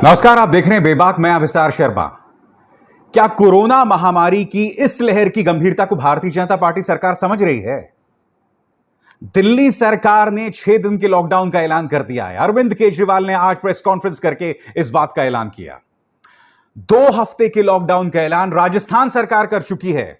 नमस्कार, आप देख रहे हैं बेबाक। मैं अभिसार शर्मा। क्या कोरोना महामारी की इस लहर की गंभीरता को भारतीय जनता पार्टी सरकार समझ रही है? दिल्ली सरकार ने 6 दिन के लॉकडाउन का ऐलान कर दिया है। अरविंद केजरीवाल ने आज प्रेस कॉन्फ्रेंस करके इस बात का ऐलान किया। 2 हफ्ते के लॉकडाउन का ऐलान राजस्थान सरकार कर चुकी है।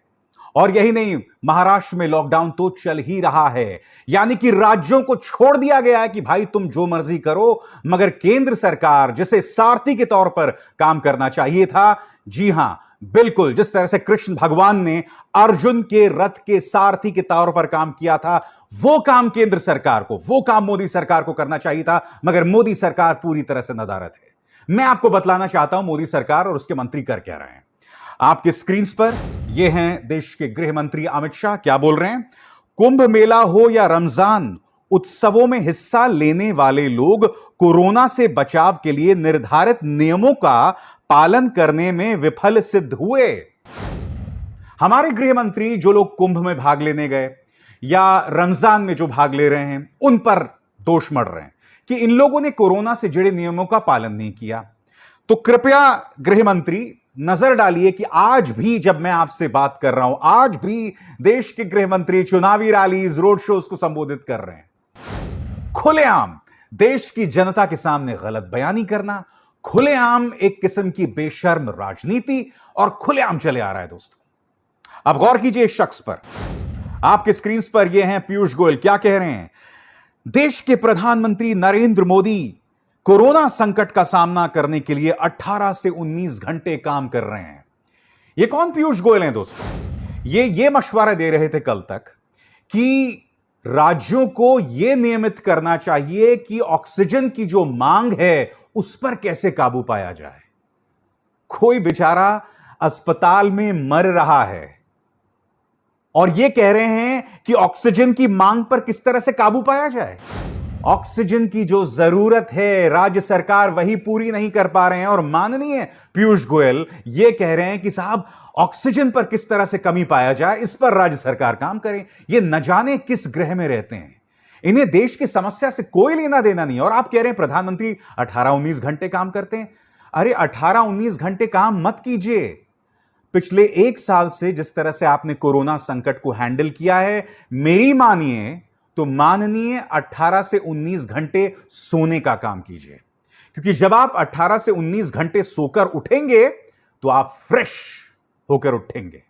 और यही नहीं, महाराष्ट्र में लॉकडाउन तो चल ही रहा है। यानी कि राज्यों को छोड़ दिया गया है कि भाई तुम जो मर्जी करो, मगर केंद्र सरकार जिसे सारथी के तौर पर काम करना चाहिए था, जी हां, बिल्कुल जिस तरह से कृष्ण भगवान ने अर्जुन के रथ के सारथी के तौर पर काम किया था, वो काम केंद्र सरकार को, वो काम मोदी सरकार को करना चाहिए था। मगर मोदी सरकार पूरी तरह से नदारद है। मैं आपको बतलाना चाहता हूं मोदी सरकार और उसके मंत्री कर क्या रहे हैं। आपके स्क्रीन पर ये हैं देश के गृह मंत्री अमित शाह। क्या बोल रहे हैं? कुंभ मेला हो या रमजान, उत्सवों में हिस्सा लेने वाले लोग कोरोना से बचाव के लिए निर्धारित नियमों का पालन करने में विफल सिद्ध हुए। हमारे गृह मंत्री जो लोग कुंभ में भाग लेने गए या रमजान में जो भाग ले रहे हैं, उन पर दोष मढ़ रहे हैं कि इन लोगों ने कोरोना से जुड़े नियमों का पालन नहीं किया। तो कृपया गृह मंत्री नजर डालिए कि आज भी जब मैं आपसे बात कर रहा हूं, आज भी देश के गृह मंत्री चुनावी रैलीज, रोड शोज को संबोधित कर रहे हैं। खुलेआम देश की जनता के सामने गलत बयानी करना, खुलेआम एक किस्म की बेशर्म राजनीति और खुलेआम चले आ रहा है। दोस्तों, अब गौर कीजिए इस शख्स पर। आपके स्क्रीन पर यह हैं पीयूष गोयल। क्या कह रहे हैं? देश के प्रधानमंत्री नरेंद्र मोदी कोरोना संकट का सामना करने के लिए 18 से 19 घंटे काम कर रहे हैं। ये कौन पीयूष गोयल हैं दोस्तों? ये मशवरा दे रहे थे कल तक कि राज्यों को यह नियमित करना चाहिए कि ऑक्सीजन की जो मांग है उस पर कैसे काबू पाया जाए। कोई बेचारा अस्पताल में मर रहा है और यह कह रहे हैं कि ऑक्सीजन की मांग पर किस तरह से काबू पाया जाए। ऑक्सीजन की जो जरूरत है राज्य सरकार वही पूरी नहीं कर पा रहे हैं। और माननीय पीयूष गोयल ये कह रहे हैं कि साहब ऑक्सीजन पर किस तरह से कमी पाया जाए, इस पर राज्य सरकार काम करे। ये न जाने किस ग्रह में रहते हैं। इन्हें देश की समस्या से कोई लेना देना नहीं। और आप कह रहे हैं प्रधानमंत्री 18-19 घंटे काम करते हैं। अरे 18-19 घंटे काम मत कीजिए। पिछले 1 साल से जिस तरह से आपने कोरोना संकट को हैंडल किया है, मेरी मानिए तो माननीय 18 से 19 घंटे सोने का काम कीजिए। क्योंकि जब आप 18 से 19 घंटे सोकर उठेंगे तो आप फ्रेश होकर उठेंगे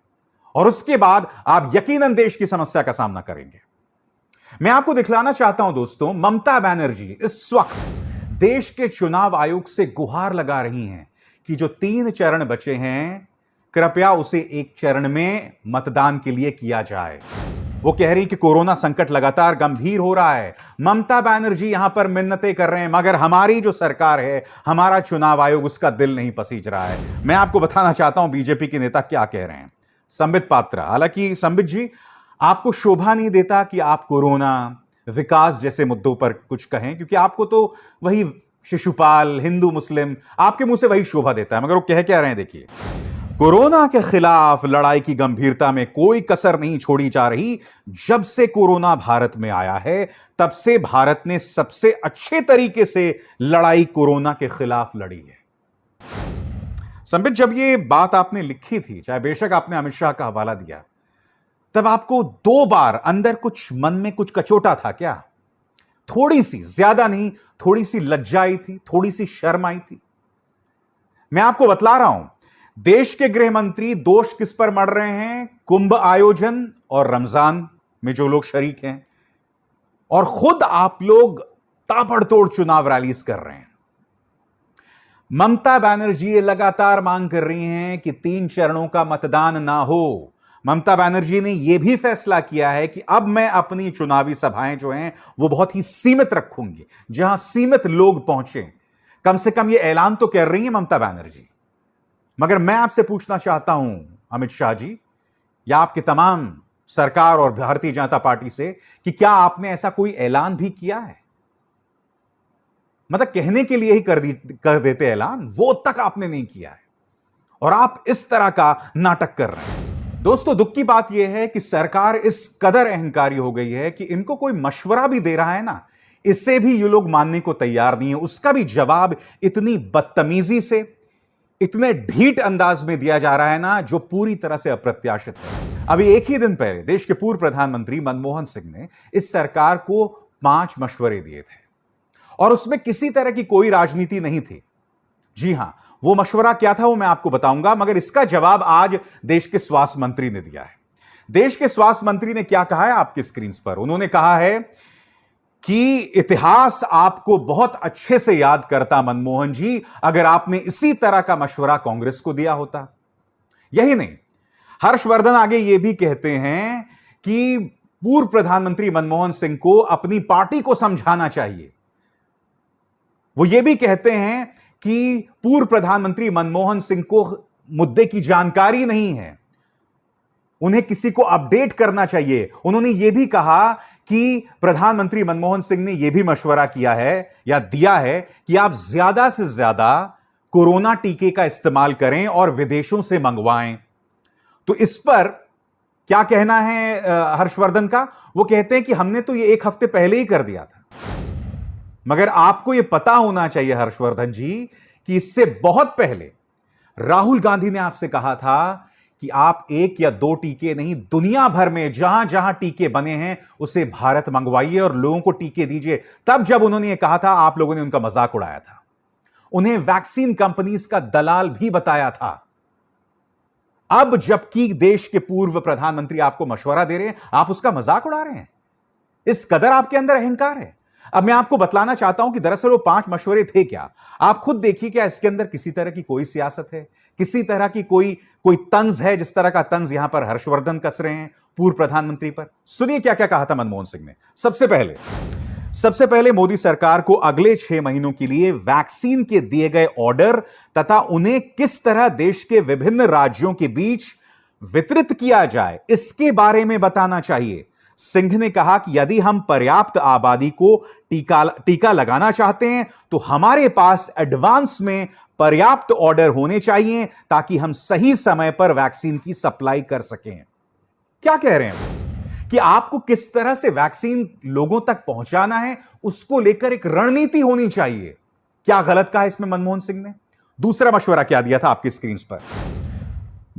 और उसके बाद आप यकीनन देश की समस्या का सामना करेंगे। मैं आपको दिखलाना चाहता हूं दोस्तों, ममता बनर्जी इस वक्त देश के चुनाव आयोग से गुहार लगा रही हैं कि जो 3 चरण बचे हैं, कृपया उसे 1 चरण में मतदान के लिए किया जाए। वो कह रही कि कोरोना संकट लगातार गंभीर हो रहा है। ममता बनर्जी यहां पर मिन्नतें कर रहे हैं, मगर हमारी जो सरकार है, हमारा चुनाव आयोग, उसका दिल नहीं पसीज रहा है। मैं आपको बताना चाहता हूं बीजेपी के नेता क्या कह रहे हैं। संबित पात्रा, हालांकि संबित जी, आपको शोभा नहीं देता कि आप कोरोना, विकास जैसे मुद्दों पर कुछ कहें, क्योंकि आपको तो वही शिशुपाल, हिंदू मुस्लिम, आपके मुंह से वही शोभा देता है। मगर वो कह क्या रहे हैं, देखिए। कोरोना के खिलाफ लड़ाई की गंभीरता में कोई कसर नहीं छोड़ी जा रही। जब से कोरोना भारत में आया है, तब से भारत ने सबसे अच्छे तरीके से लड़ाई कोरोना के खिलाफ लड़ी है। संबित, जब ये बात आपने लिखी थी, चाहे बेशक आपने अमित शाह का हवाला दिया, तब आपको 2 बार अंदर कुछ मन में कुछ कचोटा था क्या? थोड़ी सी, ज्यादा नहीं, थोड़ी सी लज्जा आई थी, थोड़ी सी शर्म आई थी? मैं आपको बतला रहा हूं, देश के गृह मंत्री दोष किस पर मढ़ रहे हैं? कुंभ आयोजन और रमजान में जो लोग शरीक हैं, और खुद आप लोग ताबड़तोड़ चुनाव रैलीज कर रहे हैं। ममता बनर्जी ये लगातार मांग कर रही हैं कि 3 चरणों का मतदान ना हो। ममता बनर्जी ने यह भी फैसला किया है कि अब मैं अपनी चुनावी सभाएं जो हैं वो बहुत ही सीमित रखूंगी, जहां सीमित लोग पहुंचे। कम से कम यह ऐलान तो कर रही है ममता बनर्जी। मगर मैं आपसे पूछना चाहता हूं अमित शाह जी, या आपके तमाम सरकार और भारतीय जनता पार्टी से, कि क्या आपने ऐसा कोई ऐलान भी किया है? मतलब कहने के लिए ही कर देते ऐलान, वो तक आपने नहीं किया है और आप इस तरह का नाटक कर रहे हैं। दोस्तों, दुख की बात यह है कि सरकार इस कदर अहंकारी हो गई है कि इनको कोई मशवरा भी दे रहा है ना, इसे भी ये लोग मानने को तैयार नहीं है। उसका भी जवाब इतनी बदतमीजी से, इतने ढीठ अंदाज में दिया जा रहा है ना, जो पूरी तरह से अप्रत्याशित है। अभी एक ही दिन पहले देश के पूर्व प्रधानमंत्री मनमोहन सिंह ने इस सरकार को 5 मशवरे दिए थे और उसमें किसी तरह की कोई राजनीति नहीं थी। जी हां, वो मशवरा क्या था वो मैं आपको बताऊंगा, मगर इसका जवाब आज देश के स्वास्थ्य मंत्री ने दिया है। देश के स्वास्थ्य मंत्री ने क्या कहा है आपकी स्क्रीन पर। उन्होंने कहा है कि इतिहास आपको बहुत अच्छे से याद करता मनमोहन जी, अगर आपने इसी तरह का मशवरा कांग्रेस को दिया होता। यही नहीं, हर्षवर्धन आगे यह भी कहते हैं कि पूर्व प्रधानमंत्री मनमोहन सिंह को अपनी पार्टी को समझाना चाहिए। वो ये भी कहते हैं कि पूर्व प्रधानमंत्री मनमोहन सिंह को मुद्दे की जानकारी नहीं है, उन्हें किसी को अपडेट करना चाहिए। उन्होंने यह भी कहा कि प्रधानमंत्री मनमोहन सिंह ने यह भी मशवरा किया है या दिया है कि आप ज्यादा से ज्यादा कोरोना टीके का इस्तेमाल करें और विदेशों से मंगवाएं। तो इस पर क्या कहना है हर्षवर्धन का? वो कहते हैं कि हमने तो ये 1 हफ्ते पहले ही कर दिया था। मगर आपको यह पता होना चाहिए हर्षवर्धन जी कि इससे बहुत पहले राहुल गांधी ने आपसे कहा था कि आप 1 या 2 टीके नहीं, दुनिया भर में जहां जहां टीके बने हैं उसे भारत मंगवाइए और लोगों को टीके दीजिए। तब जब उन्होंने यह कहा था, आप लोगों ने उनका मजाक उड़ाया था, उन्हें वैक्सीन कंपनीज का दलाल भी बताया था। अब जबकि देश के पूर्व प्रधानमंत्री आपको मशवरा दे रहे हैं, आप उसका मजाक उड़ा रहे हैं। इस कदर आपके अंदर अहंकार है। अब मैं आपको बतलाना चाहता हूं कि दरअसल वो 5 मशवरे थे क्या। आप खुद देखिए, क्या इसके अंदर किसी तरह की कोई सियासत है, किसी तरह की कोई तंज है, जिस तरह का तंज यहां पर हर्षवर्धन कस रहे हैं पूर्व प्रधानमंत्री पर। सुनिए क्या क्या कहा था मनमोहन सिंह ने। सबसे पहले मोदी सरकार को अगले 6 महीनों के लिए वैक्सीन के दिए गए ऑर्डर तथा उन्हें किस तरह देश के विभिन्न राज्यों के बीच वितरित किया जाए, इसके बारे में बताना चाहिए। सिंह ने कहा कि यदि हम पर्याप्त आबादी को टीका लगाना चाहते हैं तो हमारे पास एडवांस में पर्याप्त ऑर्डर होने चाहिए ताकि हम सही समय पर वैक्सीन की सप्लाई कर सकें। क्या कह रहे हैं कि आपको किस तरह से वैक्सीन लोगों तक पहुंचाना है, उसको लेकर एक रणनीति होनी चाहिए। क्या गलत कहा इसमें मनमोहन सिंह ने? दूसरा मशवरा क्या दिया था आपकी स्क्रीन पर।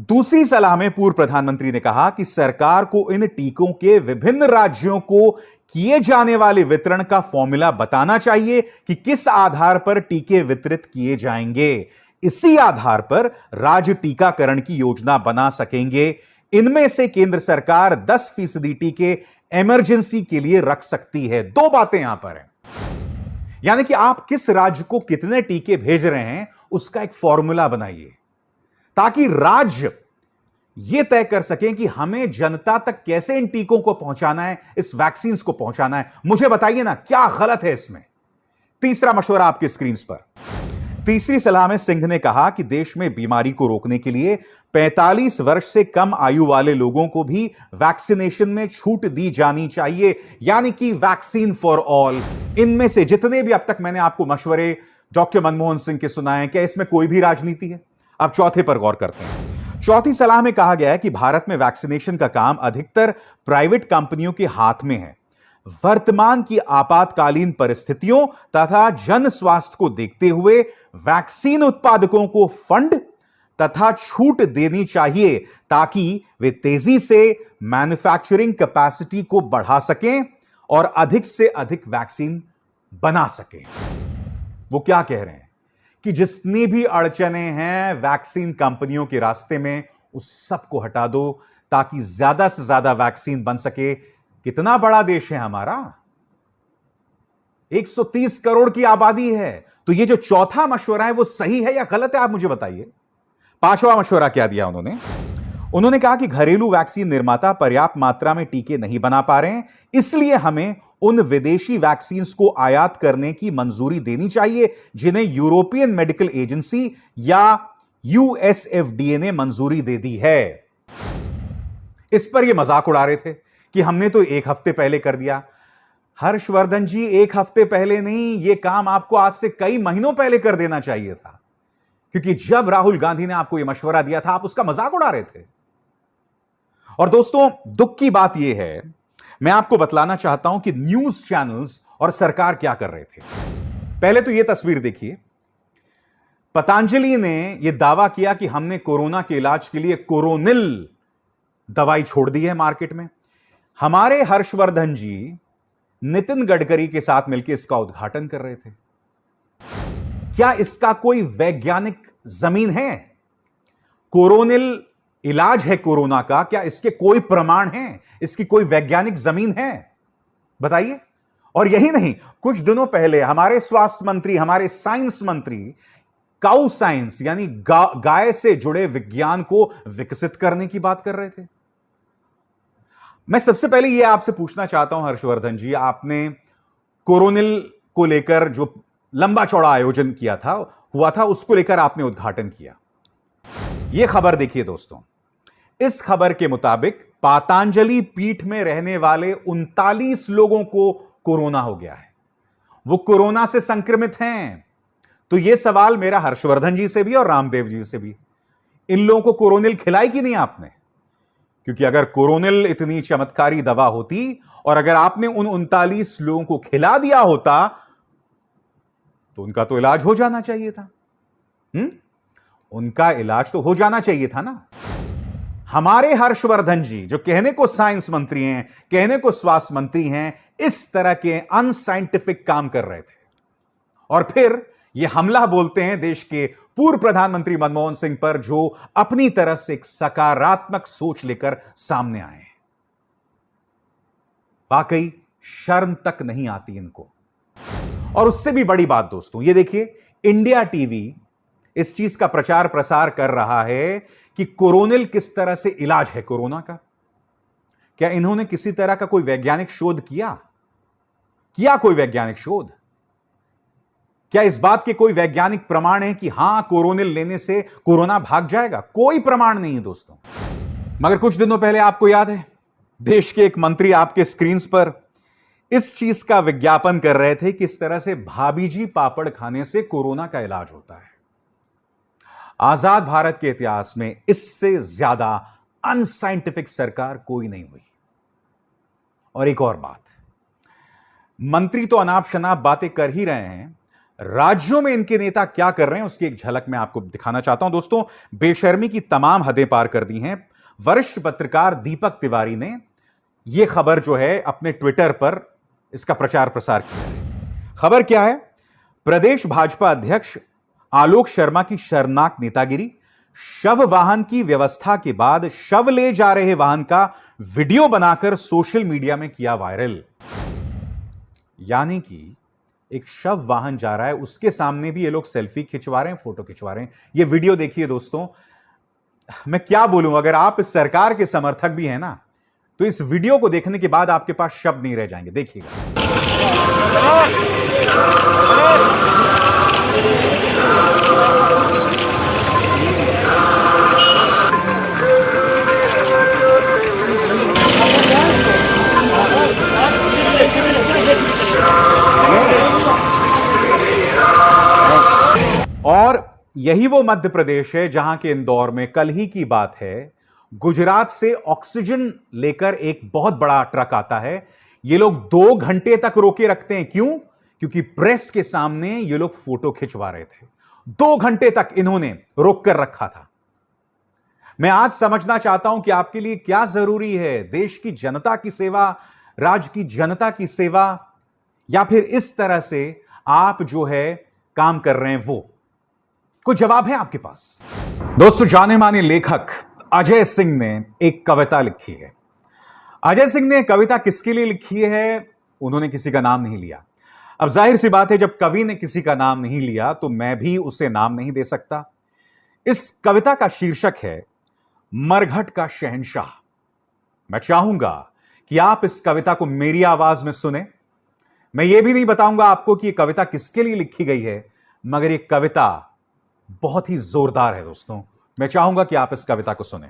दूसरी सलाह में पूर्व प्रधानमंत्री ने कहा कि सरकार को इन टीकों के विभिन्न राज्यों को किए जाने वाले वितरण का फॉर्मूला बताना चाहिए कि किस आधार पर टीके वितरित किए जाएंगे। इसी आधार पर राज्य टीकाकरण की योजना बना सकेंगे। इनमें से केंद्र सरकार 10% टीके इमरजेंसी के लिए रख सकती है। 2 बातें यहां पर हैं, यानी कि आप किस राज्य को कितने टीके भेज रहे हैं उसका एक फॉर्मूला बनाइए ताकि राज्य यह तय कर सकें कि हमें जनता तक कैसे इन टीकों को पहुंचाना है, इस वैक्सीन को पहुंचाना है। मुझे बताइए ना, क्या गलत है इसमें? तीसरा मशवरा आपकी स्क्रीन पर। तीसरी सलाह में सिंह ने कहा कि देश में बीमारी को रोकने के लिए 45 वर्ष से कम आयु वाले लोगों को भी वैक्सीनेशन में छूट दी जानी चाहिए, यानी कि वैक्सीन फॉर ऑल। इनमें से जितने भी अब तक मैंने आपको मशवरे डॉक्टर मनमोहन सिंह के सुनाए, क्या इसमें कोई भी राजनीति है? अब चौथे पर गौर करते हैं। चौथी सलाह में कहा गया है कि भारत में वैक्सीनेशन का काम अधिकतर प्राइवेट कंपनियों के हाथ में है। वर्तमान की आपातकालीन परिस्थितियों तथा जन स्वास्थ्य को देखते हुए वैक्सीन उत्पादकों को फंड तथा छूट देनी चाहिए ताकि वे तेजी से मैन्युफैक्चरिंग कैपेसिटी को बढ़ा सकें और अधिक से अधिक वैक्सीन बना सकें। वो क्या कह रहे हैं कि जितनी भी अड़चनें हैं वैक्सीन कंपनियों के रास्ते में, उस सबको हटा दो ताकि ज्यादा से ज्यादा वैक्सीन बन सके। कितना बड़ा देश है हमारा, 130 करोड़ की आबादी है। तो ये जो चौथा मशवरा है वो सही है या गलत है, आप मुझे बताइए। 5वां मशवरा क्या दिया उन्होंने कहा कि घरेलू वैक्सीन निर्माता पर्याप्त मात्रा में टीके नहीं बना पा रहे हैं, इसलिए हमें उन विदेशी वैक्सीन को आयात करने की मंजूरी देनी चाहिए जिन्हें यूरोपियन मेडिकल एजेंसी या यूएसएफडीए ने मंजूरी दे दी है। इस पर यह मजाक उड़ा रहे थे कि हमने तो 1 हफ्ते पहले कर दिया। हर्षवर्धन जी, 1 हफ्ते पहले नहीं, यह काम आपको आज से कई महीनों पहले कर देना चाहिए था, क्योंकि जब राहुल गांधी ने आपको यह मशवरा दिया था आप उसका मजाक उड़ा रहे थे। और दोस्तों, दुख की बात यह है, मैं आपको बतलाना चाहता हूं कि न्यूज चैनल्स और सरकार क्या कर रहे थे। पहले तो यह तस्वीर देखिए। पतंजलि ने यह दावा किया कि हमने कोरोना के इलाज के लिए कोरोनिल दवाई छोड़ दी है मार्केट में। हमारे हर्षवर्धन जी नितिन गडकरी के साथ मिलकर इसका उद्घाटन कर रहे थे। क्या इसका कोई वैज्ञानिक जमीन है? कोरोनिल इलाज है कोरोना का, क्या इसके कोई प्रमाण हैं? इसकी कोई वैज्ञानिक जमीन है? बताइए। और यही नहीं, कुछ दिनों पहले हमारे स्वास्थ्य मंत्री, हमारे साइंस मंत्री काउ साइंस यानी गाय से जुड़े विज्ञान को विकसित करने की बात कर रहे थे। मैं सबसे पहले यह आपसे पूछना चाहता हूं हर्षवर्धन जी, आपने कोरोनिल को लेकर जो लंबा चौड़ा आयोजन हुआ था, उसको लेकर आपने उद्घाटन किया। यह खबर देखिए दोस्तों। इस खबर के मुताबिक पतंजलि पीठ में रहने वाले 39 लोगों को कोरोना हो गया है। वो कोरोना से संक्रमित हैं। तो यह सवाल मेरा हर्षवर्धन जी से भी और रामदेव जी से भी, इन लोगों को कोरोनिल खिलाई कि नहीं आपने? क्योंकि अगर कोरोनिल इतनी चमत्कारी दवा होती और अगर आपने उन 39 लोगों को खिला दिया होता तो उनका तो इलाज हो जाना चाहिए था। उनका इलाज तो हो जाना चाहिए था ना। हमारे हर्षवर्धन जी जो कहने को साइंस मंत्री हैं, कहने को स्वास्थ्य मंत्री हैं, इस तरह के अनसाइंटिफिक काम कर रहे थे और फिर यह हमला बोलते हैं देश के पूर्व प्रधानमंत्री मनमोहन सिंह पर, जो अपनी तरफ से एक सकारात्मक सोच लेकर सामने आए। वाकई शर्म तक नहीं आती इनको। और उससे भी बड़ी बात दोस्तों, ये देखिए, इंडिया टीवी इस चीज का प्रचार प्रसार कर रहा है कि कोरोनिल किस तरह से इलाज है कोरोना का। क्या इन्होंने किसी तरह का कोई वैज्ञानिक शोध किया कोई वैज्ञानिक शोध? क्या इस बात के कोई वैज्ञानिक प्रमाण है कि हां कोरोनिल लेने से कोरोना भाग जाएगा? कोई प्रमाण नहीं है दोस्तों। मगर कुछ दिनों पहले आपको याद है, देश के एक मंत्री आपके स्क्रीन पर इस चीज का विज्ञापन कर रहे थे कि इस तरह से भाभी जी पापड़ खाने से कोरोना का इलाज होता है। आजाद भारत के इतिहास में इससे ज्यादा अनसाइंटिफिक सरकार कोई नहीं हुई। और एक और बात, मंत्री तो अनाप शनाप बातें कर ही रहे हैं, राज्यों में इनके नेता क्या कर रहे हैं उसकी एक झलक मैं आपको दिखाना चाहता हूं दोस्तों। बेशर्मी की तमाम हदें पार कर दी हैं। वरिष्ठ पत्रकार दीपक तिवारी ने यह खबर जो है अपने ट्विटर पर इसका प्रचार प्रसार किया है। खबर क्या है? प्रदेश भाजपा अध्यक्ष आलोक शर्मा की शर्मनाक नेतागिरी, शव वाहन की व्यवस्था के बाद शव ले जा रहे वाहन का वीडियो बनाकर सोशल मीडिया में किया वायरल। यानी कि एक शव वाहन जा रहा है, उसके सामने भी ये लोग सेल्फी खिंचवा रहे हैं, फोटो खिंचवा रहे हैं। ये वीडियो देखिए दोस्तों। मैं क्या बोलूं, अगर आप इस सरकार के समर्थक भी हैं ना, तो इस वीडियो को देखने के बाद आपके पास शब्द नहीं रह जाएंगे। देखिएगा। और यही वो मध्य प्रदेश है जहां के इंदौर में कल ही की बात है, गुजरात से ऑक्सीजन लेकर एक बहुत बड़ा ट्रक आता है। ये लोग 2 घंटे तक रोके रखते हैं। क्यों? क्योंकि प्रेस के सामने ये लोग फोटो खिंचवा रहे थे। 2 घंटे तक इन्होंने रोक कर रखा था। मैं आज समझना चाहता हूं कि आपके लिए क्या जरूरी है, देश की जनता की सेवा, राज्य की जनता की सेवा, या फिर इस तरह से आप जो है काम कर रहे हैं वो? कोई जवाब है आपके पास? दोस्तों, जाने माने लेखक अजय सिंह ने एक कविता लिखी है। अजय सिंह ने कविता किसके लिए लिखी है? उन्होंने किसी का नाम नहीं लिया। अब जाहिर सी बात है, जब कवि ने किसी का नाम नहीं लिया तो मैं भी उसे नाम नहीं दे सकता। इस कविता का शीर्षक है मरघट का शहंशाह। मैं चाहूंगा कि आप इस कविता को मेरी आवाज में सुने। मैं यह भी नहीं बताऊंगा आपको कि यह कविता किसके लिए लिखी गई है, मगर यह कविता बहुत ही जोरदार है दोस्तों। मैं चाहूंगा कि आप इस कविता को सुने।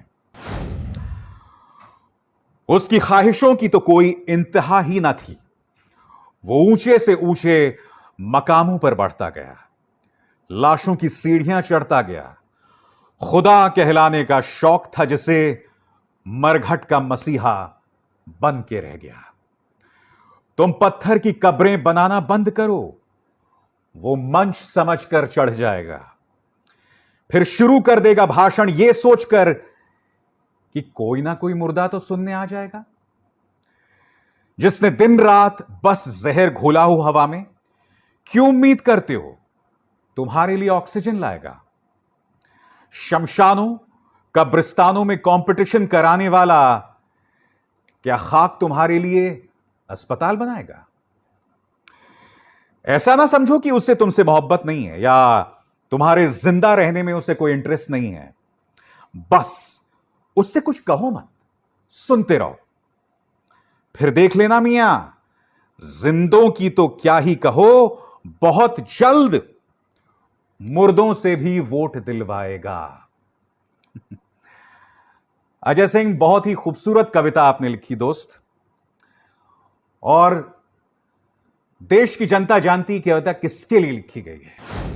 उसकी ख्वाहिशों की तो कोई इंतहा ही ना थी। वो ऊंचे से ऊंचे मकामों पर बढ़ता गया, लाशों की सीढ़ियां चढ़ता गया। खुदा कहलाने का शौक था जिसे, मरघट का मसीहा बन के रह गया। तुम पत्थर की कब्रें बनाना बंद करो, वो मंच समझकर चढ़ जाएगा। फिर शुरू कर देगा भाषण यह सोचकर कि कोई ना कोई मुर्दा तो सुनने आ जाएगा। जिसने दिन रात बस जहर घोला हो हवा में, क्यों उम्मीद करते हो तुम्हारे लिए ऑक्सीजन लाएगा? शमशानों कब्रिस्तानों में कंपटीशन कराने वाला क्या खाक तुम्हारे लिए अस्पताल बनाएगा? ऐसा ना समझो कि उससे तुमसे मोहब्बत नहीं है या तुम्हारे जिंदा रहने में उसे कोई इंटरेस्ट नहीं है। बस उससे कुछ कहो मत, सुनते रहो। फिर देख लेना मियां, जिंदों की तो क्या ही कहो, बहुत जल्द मुर्दों से भी वोट दिलवाएगा। अजय सिंह, बहुत ही खूबसूरत कविता आपने लिखी दोस्त, और देश की जनता जानती है कि कविता किसके लिए लिखी गई है।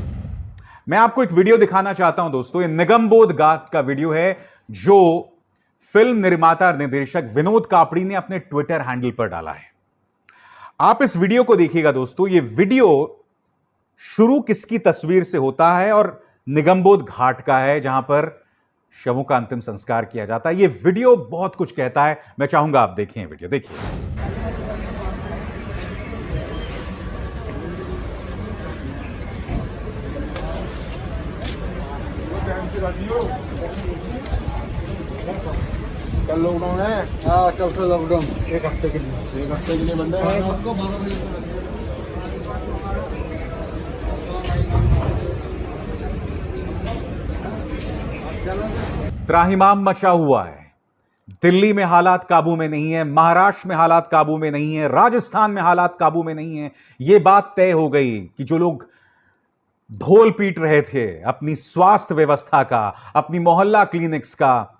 मैं आपको एक वीडियो दिखाना चाहता हूं दोस्तों। ये निगमबोध घाट का वीडियो है जो फिल्म निर्माता निर्देशक विनोद कापड़ी ने अपने ट्विटर हैंडल पर डाला है। आप इस वीडियो को देखिएगा दोस्तों। ये वीडियो शुरू किसकी तस्वीर से होता है और निगमबोध घाट का है जहां पर शवों का अंतिम संस्कार किया जाता है। ये वीडियो बहुत कुछ कहता है। मैं चाहूंगा आप देखें वीडियो, देखिए। कल लॉकडाउन है। हाँ, कल से लॉकडाउन, एक हफ्ते के लिए बंद है। त्राहिमाम मचा हुआ है। दिल्ली में हालात काबू में नहीं है, महाराष्ट्र में हालात काबू में नहीं है, राजस्थान में हालात काबू में नहीं है। यह बात तय हो गई कि जो लोग ढोल पीट रहे थे अपनी स्वास्थ्य व्यवस्था का, अपनी मोहल्ला क्लिनिक्स का,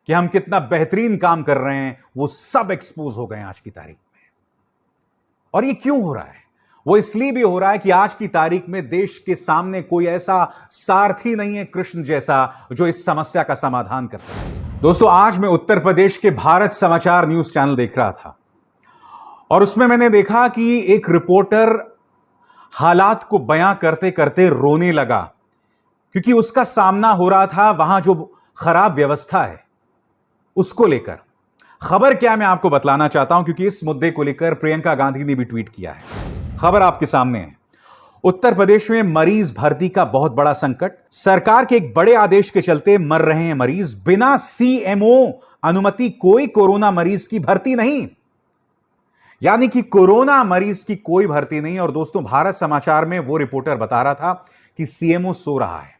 कि हम कितना बेहतरीन काम कर रहे हैं, वो सब एक्सपोज हो गए आज की तारीख में। और ये क्यों हो रहा है? वो इसलिए भी हो रहा है कि आज की तारीख में देश के सामने कोई ऐसा सारथी नहीं है कृष्ण जैसा जो इस समस्या का समाधान कर सके। दोस्तों, आज मैं उत्तर प्रदेश के भारत समाचार न्यूज चैनल देख रहा था और उसमें मैंने देखा कि एक रिपोर्टर हालात को बयां करते करते रोने लगा, क्योंकि उसका सामना हो रहा था वहां जो खराब व्यवस्था है उसको लेकर। खबर क्या मैं आपको बतलाना चाहता हूं, क्योंकि इस मुद्दे को लेकर प्रियंका गांधी ने भी ट्वीट किया है। खबर आपके सामने है। उत्तर प्रदेश में मरीज भर्ती का बहुत बड़ा संकट। सरकार के एक बड़े आदेश के चलते मर रहे हैं मरीज। बिना सीएमओ अनुमति कोई कोरोना मरीज की भर्ती नहीं, यानी कि कोरोना मरीज की कोई भर्ती नहीं। और दोस्तों, भारत समाचार में वो रिपोर्टर बता रहा था कि सीएमओ सो रहा है,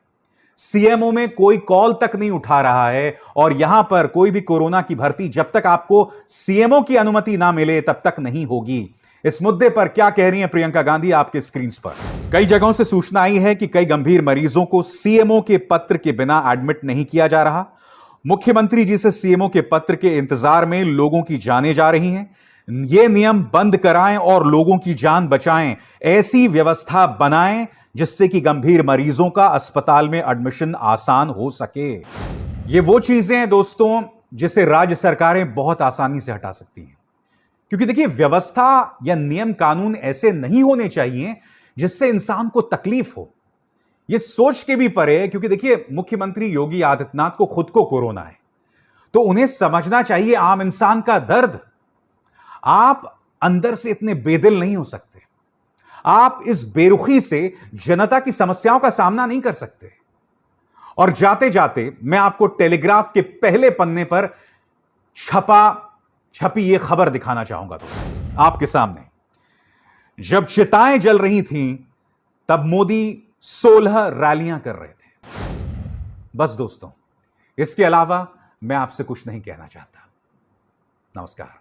सीएमओ में कोई कॉल तक नहीं उठा रहा है, और यहां पर कोई भी कोरोना की भर्ती जब तक आपको सीएमओ की अनुमति ना मिले तब तक नहीं होगी। इस मुद्दे पर क्या कह रही हैं प्रियंका गांधी आपके स्क्रीन पर। कई जगहों से सूचना आई है कि कई गंभीर मरीजों को सीएमओ के पत्र के बिना एडमिट नहीं किया जा रहा। मुख्यमंत्री जी से सीएमओ के पत्र के इंतजार में लोगों की जानें जा रही हैं। ये नियम बंद कराएं और लोगों की जान बचाएं। ऐसी व्यवस्था बनाएं जिससे कि गंभीर मरीजों का अस्पताल में एडमिशन आसान हो सके। ये वो चीजें हैं दोस्तों जिसे राज्य सरकारें बहुत आसानी से हटा सकती हैं, क्योंकि देखिए, व्यवस्था या नियम कानून ऐसे नहीं होने चाहिए जिससे इंसान को तकलीफ हो। यह सोच के भी परे, क्योंकि देखिए, मुख्यमंत्री योगी आदित्यनाथ को खुद को कोरोना है, तो उन्हें समझना चाहिए आम इंसान का दर्द। आप अंदर से इतने बेदिल नहीं हो सकते, आप इस बेरुखी से जनता की समस्याओं का सामना नहीं कर सकते। और जाते जाते मैं आपको टेलीग्राफ के पहले पन्ने पर छपी यह खबर दिखाना चाहूंगा दोस्तों आपके सामने। जब चिताएं जल रही थीं तब मोदी 16 रैलियां कर रहे थे। बस दोस्तों, इसके अलावा मैं आपसे कुछ नहीं कहना चाहता। नमस्कार।